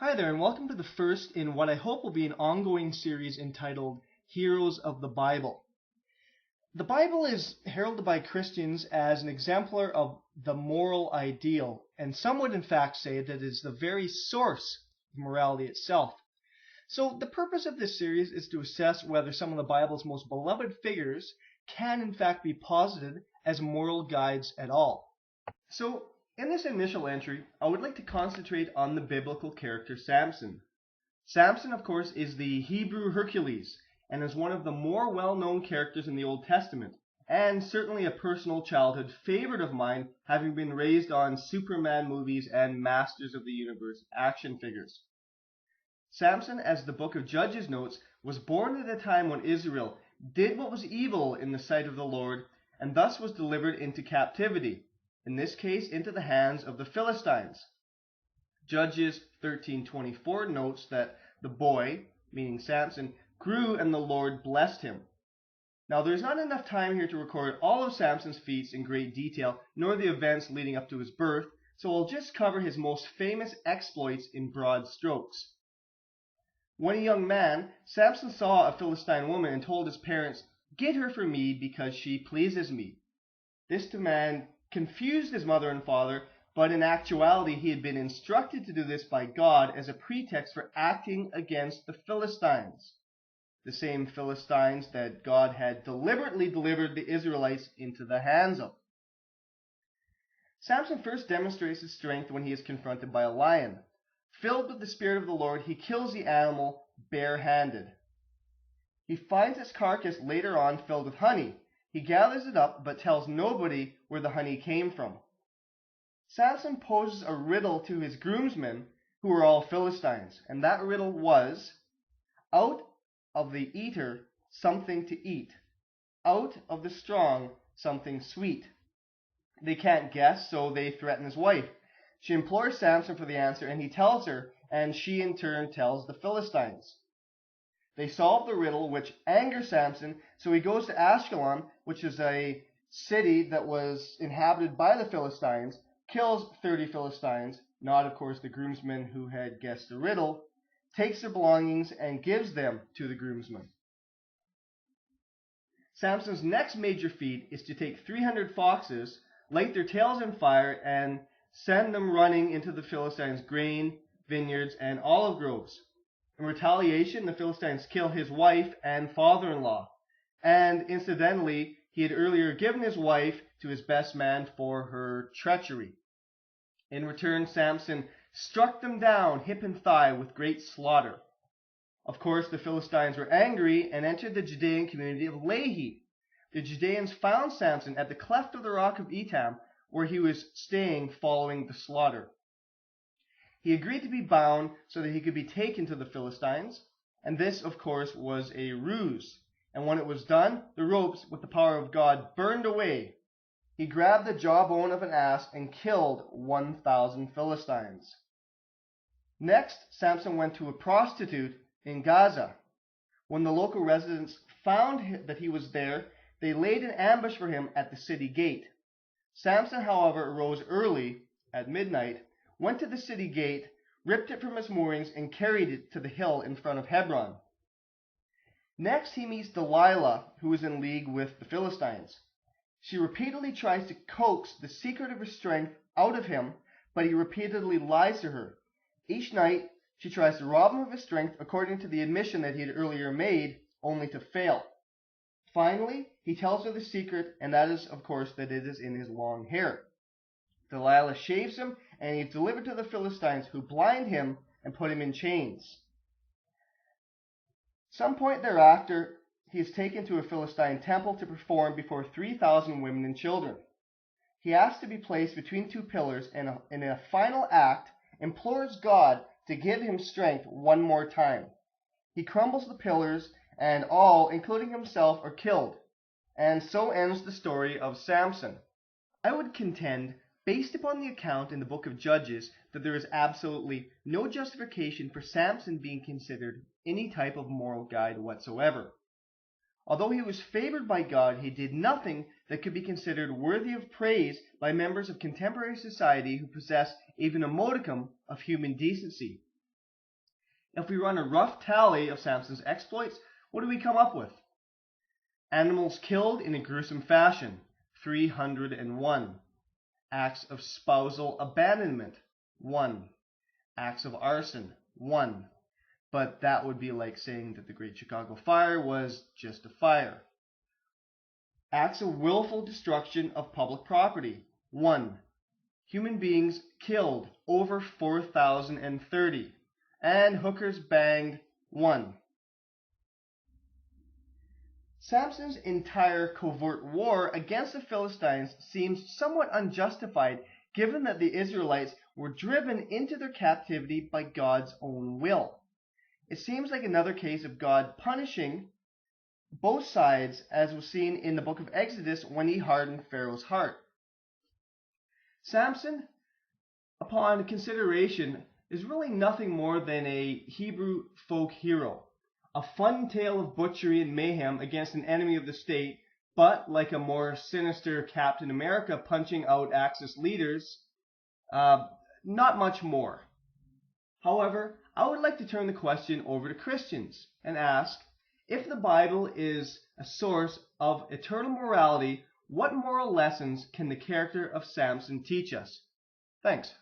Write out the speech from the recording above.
Hi there, and welcome to the first in what I hope will be an ongoing series entitled Heroes of the Bible. The Bible is heralded by Christians as an exemplar of the moral ideal, and some would in fact say that it is the very source of morality itself. So the purpose of this series is to assess whether some of the Bible's most beloved figures can in fact be posited as moral guides at all. So, in this initial entry, I would like to concentrate on the biblical character Samson. Samson, of course, is the Hebrew Hercules and is one of the more well-known characters in the Old Testament, and certainly a personal childhood favorite of mine, having been raised on Superman movies and Masters of the Universe action figures. Samson, as the book of Judges notes, was born at a time when Israel did what was evil in the sight of the Lord, and thus was delivered into captivity, in this case into the hands of the Philistines. Judges 13:24 notes that the boy, meaning Samson, grew and the Lord blessed him. Now there's not enough time here to record all of Samson's feats in great detail, nor the events leading up to his birth, so I'll just cover his most famous exploits in broad strokes. When a young man, Samson saw a Philistine woman and told his parents, "Get her for me because she pleases me." This demand confused his mother and father, but in actuality he had been instructed to do this by God as a pretext for acting against the Philistines, the same Philistines that God had deliberately delivered the Israelites into the hands of. Samson first demonstrates his strength when he is confronted by a lion. Filled with the Spirit of the Lord, he kills the animal bare-handed. He finds its carcass later on filled with honey. He gathers it up, but tells nobody where the honey came from. Samson poses a riddle to his groomsmen, who are all Philistines, and that riddle was, out of the eater something to eat, out of the strong something sweet. They can't guess, so they threaten his wife. She implores Samson for the answer, and he tells her, and she in turn tells the Philistines. They solve the riddle, which angers Samson, so he goes to Ashkelon, which is a city that was inhabited by the Philistines, kills 30 Philistines, not of course the groomsmen who had guessed the riddle, takes their belongings and gives them to the groomsmen. Samson's next major feat is to take 300 foxes, light their tails on fire, and send them running into the Philistines' grain, vineyards, and olive groves. In retaliation, the Philistines kill his wife and father-in-law, and incidentally, he had earlier given his wife to his best man for her treachery. In return, Samson struck them down hip and thigh with great slaughter. Of course, the Philistines were angry and entered the Judean community of Lehi. The Judeans found Samson at the cleft of the rock of Etam, where he was staying following the slaughter. He agreed to be bound so that he could be taken to the Philistines, and this, of course, was a ruse. And when it was done, the ropes, with the power of God, burned away. He grabbed the jawbone of an ass and killed 1,000 Philistines. Next, Samson went to a prostitute in Gaza. When the local residents found that he was there, they laid an ambush for him at the city gate. Samson, however, arose early, at midnight, went to the city gate, ripped it from its moorings, and carried it to the hill in front of Hebron. Next, he meets Delilah, who is in league with the Philistines. She repeatedly tries to coax the secret of her strength out of him, but he repeatedly lies to her. Each night, she tries to rob him of his strength according to the admission that he had earlier made, only to fail. Finally, he tells her the secret, and that is, of course, that it is in his long hair. Delilah shaves him, and he is delivered to the Philistines, who blind him and put him in chains. Some point thereafter, he is taken to a Philistine temple to perform before 3,000 women and children. He asks to be placed between two pillars, and in a final act, implores God to give him strength one more time. He crumbles the pillars, and all, including himself, are killed. And so ends the story of Samson. I would contend, based upon the account in the book of Judges, that there is absolutely no justification for Samson being considered any type of moral guide whatsoever. Although he was favored by God, he did nothing that could be considered worthy of praise by members of contemporary society who possess even a modicum of human decency. If we run a rough tally of Samson's exploits, what do we come up with? Animals killed in a gruesome fashion, 301. Acts of spousal abandonment, 1. Acts of arson, 1. But that would be like saying that the Great Chicago Fire was just a fire. Acts of willful destruction of public property, 1. Human beings killed, over 4,030. And hookers banged, 1. Samson's entire covert war against the Philistines seems somewhat unjustified, given that the Israelites were driven into their captivity by God's own will. It seems like another case of God punishing both sides, as was seen in the book of Exodus when he hardened Pharaoh's heart. Samson, upon consideration, is really nothing more than a Hebrew folk hero. A fun tale of butchery and mayhem against an enemy of the state, but like a more sinister Captain America punching out Axis leaders, not much more. However, I would like to turn the question over to Christians and ask, if the Bible is a source of eternal morality, what moral lessons can the character of Samson teach us? Thanks.